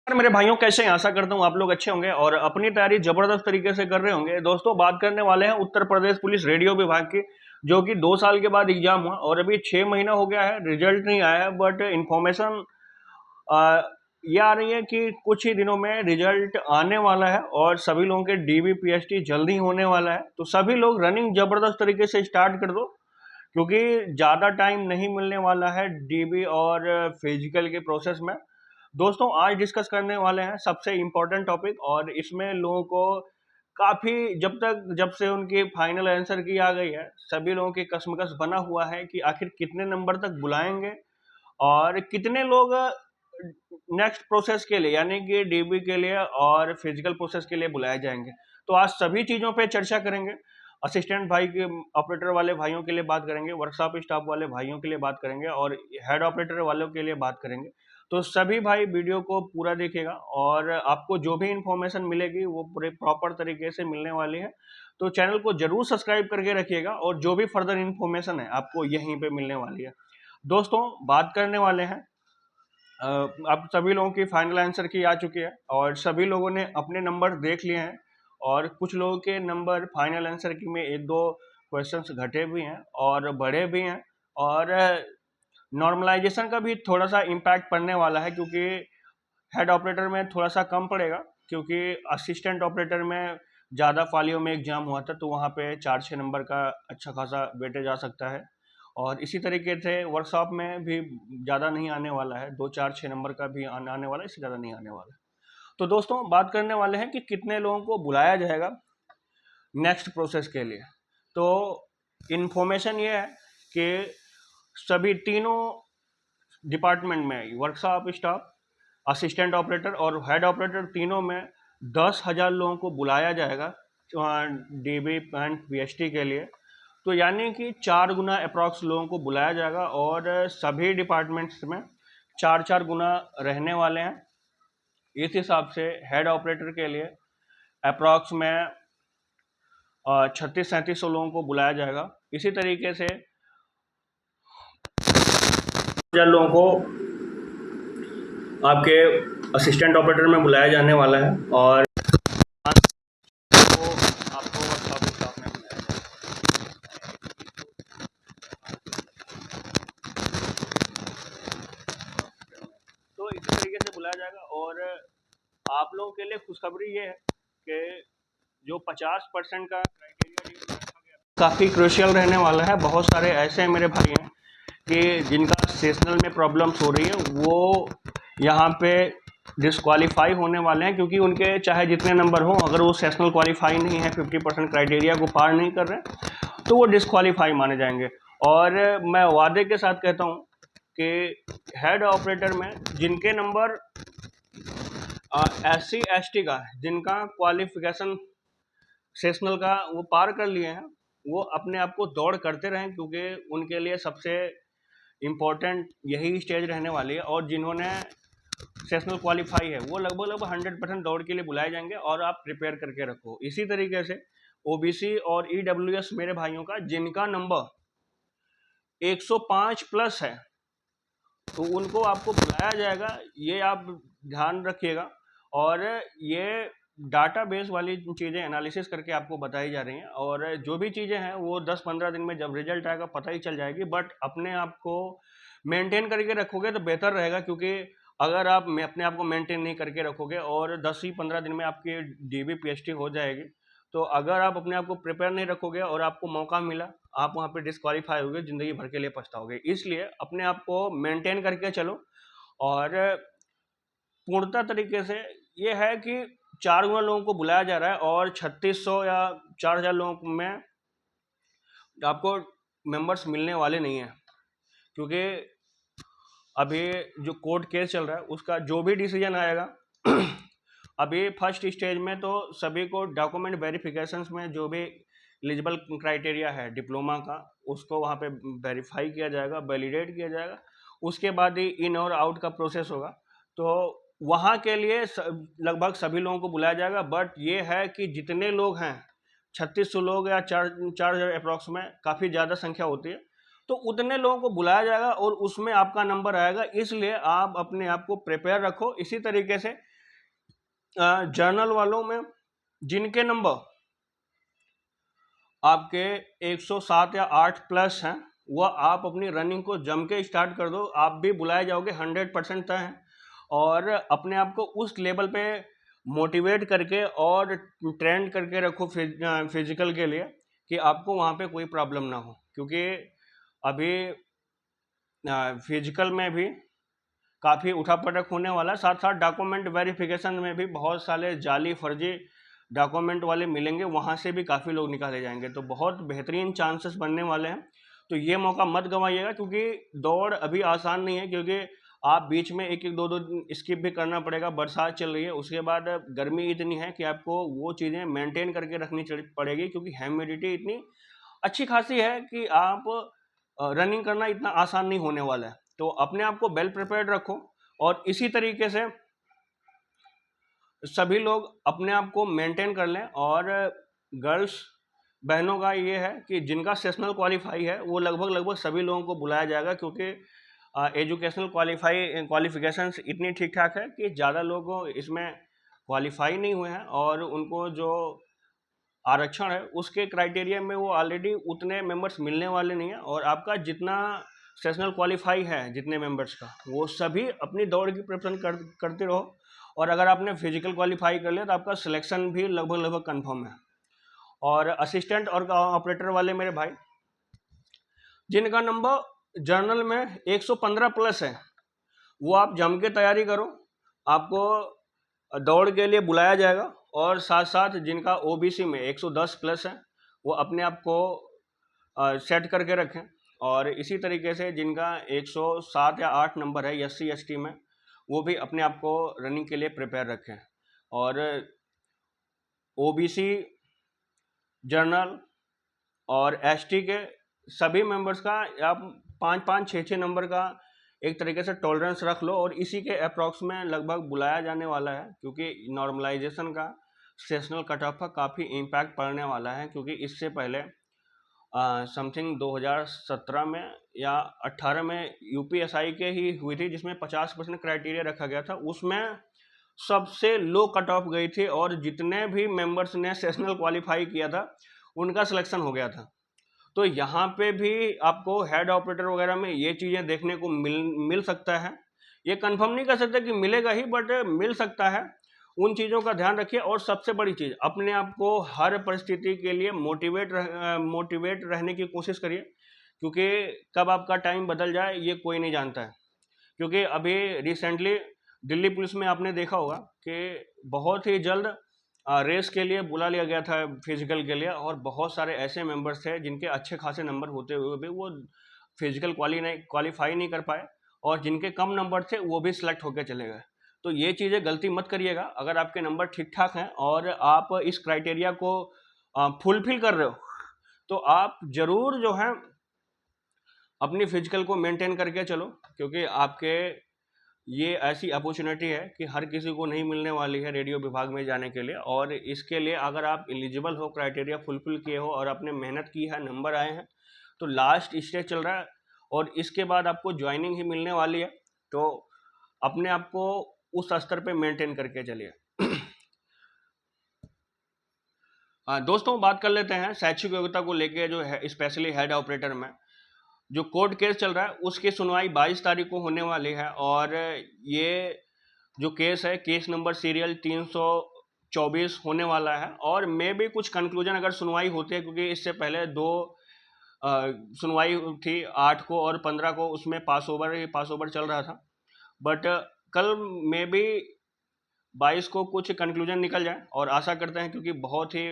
मेरे भाइयों कैसे हैं? आशा करता हूँ आप लोग अच्छे होंगे और अपनी तैयारी जबरदस्त तरीके से कर रहे होंगे। दोस्तों बात करने वाले हैं उत्तर प्रदेश पुलिस रेडियो विभाग की, जो कि 2 साल के बाद एग्जाम हुआ और अभी 6 महीना हो गया है, रिजल्ट नहीं आया है। बट इन्फॉर्मेशन ये आ रही है कि कुछ ही दिनों में रिजल्ट आने वाला है और सभी लोगों के डीबी पीएसटी जल्दी होने वाला है। तो सभी लोग रनिंग जबरदस्त तरीके से स्टार्ट कर दो, क्योंकि ज़्यादा टाइम नहीं मिलने वाला है डीबी और फिजिकल के प्रोसेस में। दोस्तों आज डिस्कस करने वाले हैं सबसे इम्पोर्टेंट टॉपिक, और इसमें लोगों को काफ़ी जब से उनकी फाइनल आंसर की आ गई है, सभी लोगों की कसमकस बना हुआ है कि आखिर कितने नंबर तक बुलाएंगे और कितने लोग नेक्स्ट प्रोसेस के लिए यानी कि डीबी के लिए और फिजिकल प्रोसेस के लिए बुलाए जाएंगे। तो आज सभी चीज़ों पे चर्चा करेंगे। असिस्टेंट भाई के ऑपरेटर वाले भाइयों के लिए बात करेंगे, वर्कशॉप स्टाफ वाले भाइयों के लिए बात करेंगे और हेड ऑपरेटर वालों के लिए बात करेंगे। तो सभी भाई वीडियो को पूरा देखिएगा और आपको जो भी इंफॉर्मेशन मिलेगी वो पूरे प्रॉपर तरीके से मिलने वाली है। तो चैनल को जरूर सब्सक्राइब करके रखिएगा और जो भी फर्दर इंफॉर्मेशन है आपको यहीं पे मिलने वाली है। दोस्तों बात करने वाले हैं, अब सभी लोगों की फाइनल आंसर की आ चुकी है और सभी लोगों ने अपने नंबर देख लिए हैं और कुछ लोगों के नंबर फाइनल आंसर की में एक दो क्वेश्चंस घटे भी हैं और बढ़े भी हैं, और नॉर्मलाइजेशन का भी थोड़ा सा इम्पैक्ट पड़ने वाला है, क्योंकि हेड ऑपरेटर में थोड़ा सा कम पड़ेगा, क्योंकि असिस्टेंट ऑपरेटर में ज़्यादा फालियों में एग्जाम हुआ था तो वहाँ पे 4-6 नंबर का अच्छा खासा वेटेज आ सकता है। और इसी तरीके से वर्कशॉप में भी ज़्यादा नहीं आने वाला है, 2-4-6 नंबर का भी आने वाला है, इससे ज़्यादा नहीं आने वाला है। तो दोस्तों बात करने वाले हैं कि कितने लोगों को बुलाया जाएगा नेक्स्ट प्रोसेस के लिए। तो इन्फॉर्मेशन ये है कि सभी तीनों डिपार्टमेंट में वर्कशॉप स्टाफ, असिस्टेंट ऑपरेटर और हेड ऑपरेटर तीनों में 10,000 लोगों को बुलाया जाएगा डीबी एंड पीएसटी के लिए। तो यानी कि 4 गुना अप्रॉक्स लोगों को बुलाया जाएगा और सभी डिपार्टमेंट्स में 4-4 गुना रहने वाले हैं। इस हिसाब से हेड ऑपरेटर के लिए अप्रॉक्स में 36-3700 लोगों को बुलाया जाएगा। इसी तरीके से 1000 लोगों को आपके असिस्टेंट ऑपरेटर में बुलाया जाने वाला है और आपको वर्कशॉप स्टाफ में बुलाया जाएगा। तो इसी तरीके से बुलाया जाएगा। और आप लोगों के लिए खुशखबरी ये है कि जो 50% का क्राइटेरिया काफ़ी क्रूशियल रहने वाला है। बहुत सारे ऐसे मेरे भाई हैं कि जिनका सेशनल में प्रॉब्लम्स हो रही है, वो यहाँ पे डिस्क्वालीफाई होने वाले हैं, क्योंकि उनके चाहे जितने नंबर हों, अगर वो सेशनल क्वालिफाई नहीं है, 50% क्राइटेरिया को पार नहीं कर रहे, तो वो डिस्क्वालीफाई माने जाएंगे। और मैं वादे के साथ कहता हूँ कि हेड ऑपरेटर में जिनके नंबर SC ST का, जिनका क्वालिफिकेशन सेशनल का वो पार कर लिए हैं, वो अपने आप को दौड़ करते रहें, क्योंकि उनके लिए सबसे इम्पोर्टेंट यही स्टेज रहने वाली है। और जिन्होंने सेशनल क्वालिफाई है वो लगभग 100% दौड़ के लिए बुलाए जाएंगे और आप प्रिपेयर करके रखो। इसी तरीके से ओबीसी और ईडब्ल्यूएस मेरे भाइयों का जिनका नंबर 105 प्लस है, तो उनको आपको बुलाया जाएगा, ये आप ध्यान रखिएगा। और ये डाटाबेस वाली चीज़ें एनालिसिस करके आपको बताई जा रही हैं, और जो भी चीज़ें हैं वो 10-15 दिन में जब रिजल्ट आएगा पता ही चल जाएगी। बट अपने आप को मेंटेन करके रखोगे तो बेहतर रहेगा, क्योंकि अगर आप अपने आप को मेंटेन नहीं करके रखोगे और 10 ही 15 दिन में आपकी डीबी पीएचडी हो जाएगी, तो अगर आप अपने आप को प्रिपेयर नहीं रखोगे और आपको मौका मिला, आप वहाँ पे डिस्क्वालीफाई होगे, ज़िंदगी भर के लिए पछताओगे। इसलिए अपने आप को मेंटेन करके चलो। और पूर्णतः तरीके से ये है कि 4 गुना लोगों को बुलाया जा रहा है और 3600 या 4000 लोगों में आपको मेंबर्स मिलने वाले नहीं हैं, क्योंकि अभी जो कोर्ट केस चल रहा है उसका जो भी डिसीजन आएगा अभी फर्स्ट स्टेज में तो सभी को डॉक्यूमेंट वेरिफिकेशंस में जो भी एलिजिबल क्राइटेरिया है डिप्लोमा का, उसको वहाँ पे वेरीफाई किया जाएगा, वैलिडेट किया जाएगा। उसके बाद ही इन और आउट का प्रोसेस होगा, तो वहाँ के लिए लगभग सभी लोगों को बुलाया जाएगा। बट ये है कि जितने लोग हैं 3600 लोग या 4000 अप्रॉक्स में काफ़ी ज़्यादा संख्या होती है, तो उतने लोगों को बुलाया जाएगा और उसमें आपका नंबर आएगा। इसलिए आप अपने आप को प्रिपेयर रखो। इसी तरीके से जर्नल वालों में जिनके नंबर आपके 107 या 8 प्लस हैं, वह आप अपनी रनिंग को जम के स्टार्ट कर दो, आप भी बुलाए जाओगे 100% तय है। और अपने आप को उस लेवल पे मोटिवेट करके और ट्रेंड करके रखो फिजिकल के लिए कि आपको वहाँ पे कोई प्रॉब्लम ना हो, क्योंकि अभी फिजिकल में भी काफ़ी उठापटक होने वाला है। साथ साथ डॉक्यूमेंट वेरिफिकेशन में भी बहुत सारे जाली फर्जी डॉक्यूमेंट वाले मिलेंगे, वहाँ से भी काफ़ी लोग निकाले जाएंगे, तो बहुत बेहतरीन चांसेस बनने वाले हैं। तो ये मौका मत गंवाइएगा, क्योंकि दौड़ अभी आसान नहीं है, क्योंकि आप बीच में एक एक दो दो दिन स्किप भी करना पड़ेगा, बरसात चल रही है, उसके बाद गर्मी इतनी है कि आपको वो चीज़ें मेंटेन करके रखनी पड़ेगी, क्योंकि ह्यूमिडिटी इतनी अच्छी खासी है कि आप रनिंग करना इतना आसान नहीं होने वाला है। तो अपने आप को वेल प्रिपेयर्ड रखो, और इसी तरीके से सभी लोग अपने आप को मेंटेन कर लें। और गर्ल्स बहनों का ये है कि जिनका सेशनल क्वालिफाई है वो लगभग सभी लोगों को बुलाया जाएगा, क्योंकि एजुकेशनल क्वालिफिकेशंस इतनी ठीक ठाक है कि ज़्यादा लोग इसमें क्वालिफाई नहीं हुए हैं, और उनको जो आरक्षण है उसके क्राइटेरिया में वो ऑलरेडी उतने मेंबर्स मिलने वाले नहीं है। और आपका जितना सेशनल क्वालिफाई है जितने मेंबर्स का, वो सभी अपनी दौड़ की प्रिपरेशन करते रहो। और अगर आपने फिजिकल क्वालिफाई कर लिया तो आपका सिलेक्शन भी लगभग कंफर्म है। और असिस्टेंट और ऑपरेटर वाले मेरे भाई जिनका नंबर जर्नल में 115 प्लस है, वो आप जम के तैयारी करो, आपको दौड़ के लिए बुलाया जाएगा। और साथ साथ जिनका ओबीसी में 110 प्लस है, वो अपने आप को सेट करके रखें। और इसी तरीके से जिनका 107 या 8 नंबर है एससी एसटी में, वो भी अपने आप को रनिंग के लिए प्रिपेयर रखें। और ओबीसी, जर्नल और एसटी के सभी मेंबर्स का आप 5-5, 6-6 नंबर का एक तरीके से टॉलरेंस रख लो, और इसी के अप्रॉक्स में लगभग बुलाया जाने वाला है, क्योंकि नॉर्मलाइजेशन का सेशनल कट ऑफ का काफ़ी इम्पैक्ट पड़ने वाला है। क्योंकि इससे पहले समथिंग 2017 में या 18 में यूपीएसआई के ही हुई थी, जिसमें 50% क्राइटेरिया रखा गया था, उसमें सबसे लो कट ऑफ गई थी, और जितने भी मेंबर्स ने सेशनल क्वालिफाई किया था उनका सिलेक्शन हो गया था। तो यहाँ पे भी आपको हेड ऑपरेटर वगैरह में ये चीज़ें देखने को मिल सकता है। ये कंफर्म नहीं कर सकते कि मिलेगा ही, बट मिल सकता है। उन चीज़ों का ध्यान रखिए। और सबसे बड़ी चीज़, अपने आप को हर परिस्थिति के लिए मोटिवेट रहने की कोशिश करिए, क्योंकि कब आपका टाइम बदल जाए ये कोई नहीं जानता है। क्योंकि अभी रिसेंटली दिल्ली पुलिस में आपने देखा होगा कि बहुत ही जल्द रेस के लिए बुला लिया गया था फिजिकल के लिए, और बहुत सारे ऐसे मेंबर्स थे जिनके अच्छे खासे नंबर होते हुए भी वो फिजिकल क्वालिफाई नहीं कर पाए, और जिनके कम नंबर थे वो भी सिलेक्ट होकर चले गए। तो ये चीज़ें गलती मत करिएगा। अगर आपके नंबर ठीक ठाक हैं और आप इस क्राइटेरिया को फुलफिल कर रहे हो, तो आप ज़रूर जो है अपनी फिजिकल को मेंटेन करके चलो, क्योंकि आपके ये ऐसी अपॉर्चुनिटी है कि हर किसी को नहीं मिलने वाली है रेडियो विभाग में जाने के लिए। और इसके लिए अगर आप एलिजिबल हो, क्राइटेरिया फुलफिल किए हो और आपने मेहनत की है, नंबर आए हैं, तो लास्ट स्टेज चल रहा है, और इसके बाद आपको ज्वाइनिंग ही मिलने वाली है। तो अपने आप को उस स्तर पे मेंटेन करके चलिए। दोस्तों, बात कर लेते हैं शैक्षिक योग्यता को लेके, जो है स्पेशली हेड ऑपरेटर में जो कोर्ट केस चल रहा है उसकी सुनवाई 22 तारीख को होने वाली है। और ये जो केस है, केस नंबर सीरियल 324 होने वाला है। और मे भी कुछ कंक्लूजन अगर सुनवाई होती है, क्योंकि इससे पहले दो सुनवाई थी 8 को और 15 को, उसमें पास ओवर चल रहा था। बट कल मे भी 22 को कुछ कंक्लूजन निकल जाए, और आशा करते हैं, क्योंकि बहुत ही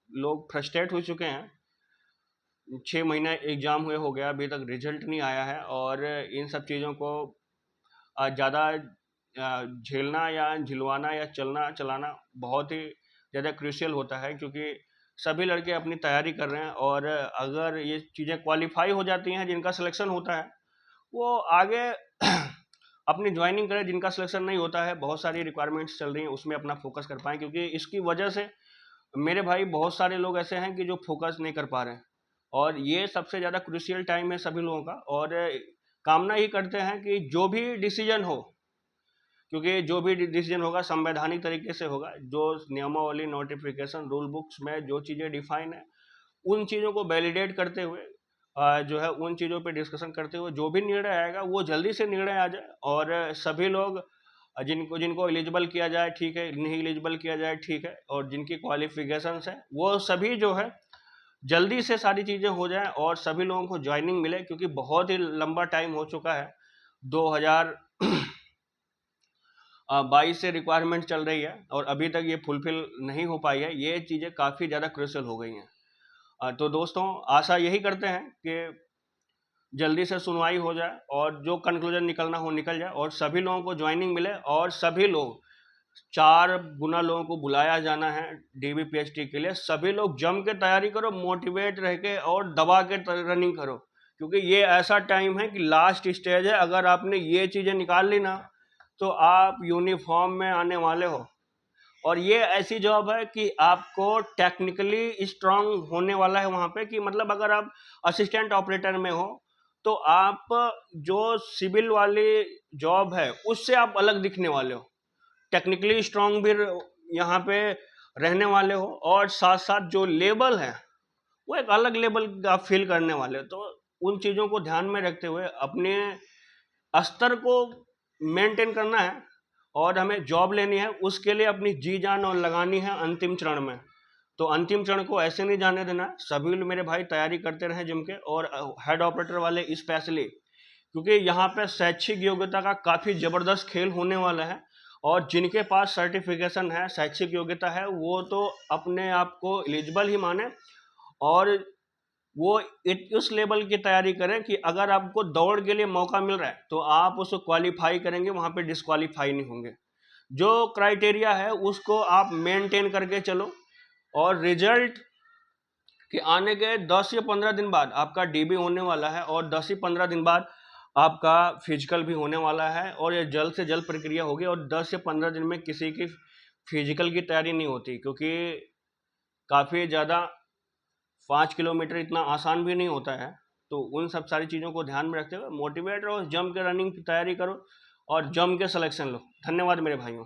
लोग फ्रस्ट्रेट हो चुके हैं। 6 महीना एग्ज़ाम हुए हो गया, अभी तक रिजल्ट नहीं आया है, और इन सब चीज़ों को ज़्यादा झेलना या झिलवाना या चलाना बहुत ही ज़्यादा क्रूशियल होता है, क्योंकि सभी लड़के अपनी तैयारी कर रहे हैं। और अगर ये चीज़ें क्वालिफाई हो जाती हैं, जिनका सिलेक्शन होता है वो आगे अपनी ज्वाइनिंग करें, जिनका सिलेक्शन नहीं होता है, बहुत सारी रिक्वायरमेंट्स चल रही हैं, उसमें अपना फोकस कर पाएँ। क्योंकि इसकी वजह से मेरे भाई बहुत सारे लोग ऐसे हैं कि जो फोकस नहीं कर पा रहे हैं, और ये सबसे ज़्यादा क्रूशियल टाइम है सभी लोगों का। और कामना ही करते हैं कि जो भी डिसीजन हो, क्योंकि जो भी डिसीजन होगा संवैधानिक तरीके से होगा। जो नियमावली, नोटिफिकेशन, रूल बुक्स में जो चीज़ें डिफाइन है, उन चीज़ों को वैलिडेट करते हुए जो है उन चीज़ों पे डिस्कशन करते हुए जो भी निर्णय आएगा वो जल्दी से निर्णय आ जाए, और सभी लोग जिनको जिनको एलिजिबल किया जाए ठीक है, नहीं एलिजिबल किया जाए ठीक है, और जिनकी क्वालिफिकेशंस है वो सभी जो है जल्दी से सारी चीज़ें हो जाएं और सभी लोगों को ज्वाइनिंग मिले, क्योंकि बहुत ही लंबा टाइम हो चुका है। 2022 से रिक्वायरमेंट चल रही है और अभी तक ये फुलफिल नहीं हो पाई है। ये चीज़ें काफ़ी ज़्यादा क्रूशियल हो गई हैं। तो दोस्तों आशा यही करते हैं कि जल्दी से सुनवाई हो जाए और जो कंक्लूजन निकलना हो निकल जाए और सभी लोगों को ज्वाइनिंग मिले, और सभी लोग 4 गुना लोगों को बुलाया जाना है DBPST के लिए। सभी लोग जम के तैयारी करो, मोटिवेट रह के और दबा के रनिंग करो, क्योंकि ये ऐसा टाइम है कि लास्ट स्टेज है। अगर आपने ये चीज़ें निकाल ली ना तो आप यूनिफॉर्म में आने वाले हो, और ये ऐसी जॉब है कि आपको टेक्निकली स्ट्रांग होने वाला है वहाँ पे, कि मतलब अगर आप असिस्टेंट ऑपरेटर में हो तो आप जो सिविल वाली जॉब है उससे आप अलग दिखने वाले हो, टेक्निकली स्ट्रांग भी यहाँ पे रहने वाले हो, और साथ साथ जो लेवल है वो एक अलग लेवल का फील करने वाले हो। तो उन चीज़ों को ध्यान में रखते हुए अपने स्तर को मेंटेन करना है और हमें जॉब लेनी है, उसके लिए अपनी जी जान और लगानी है अंतिम चरण में। तो अंतिम चरण को ऐसे नहीं जाने देना है। सभी मेरे भाई तैयारी करते रहें जम के, और हेड ऑपरेटर वाले स्पेशली, क्योंकि यहाँ पे शैक्षिक योग्यता का काफ़ी ज़बरदस्त खेल होने वाला है, और जिनके पास सर्टिफिकेशन है, शैक्षिक योग्यता है, वो तो अपने आप को एलिजिबल ही माने, और वो उस लेवल की तैयारी करें कि अगर आपको दौड़ के लिए मौका मिल रहा है तो आप उसको क्वालिफाई करेंगे, वहाँ पे डिस्क्वालीफाई नहीं होंगे। जो क्राइटेरिया है उसको आप मेंटेन करके चलो, और रिजल्ट के आने के 10 या 15 दिन बाद आपका DB होने वाला है, और 10 या 15 दिन बाद आपका फिजिकल भी होने वाला है, और ये जल्द से जल्द प्रक्रिया होगी। और 10 या 15 दिन में किसी की फिजिकल की तैयारी नहीं होती, क्योंकि काफ़ी ज़्यादा 5 किलोमीटर इतना आसान भी नहीं होता है। तो उन सब सारी चीज़ों को ध्यान में रखते हुए मोटिवेट रहो, जम के रनिंग की तैयारी करो और जम के सिलेक्शन लो। धन्यवाद मेरे भाइयों।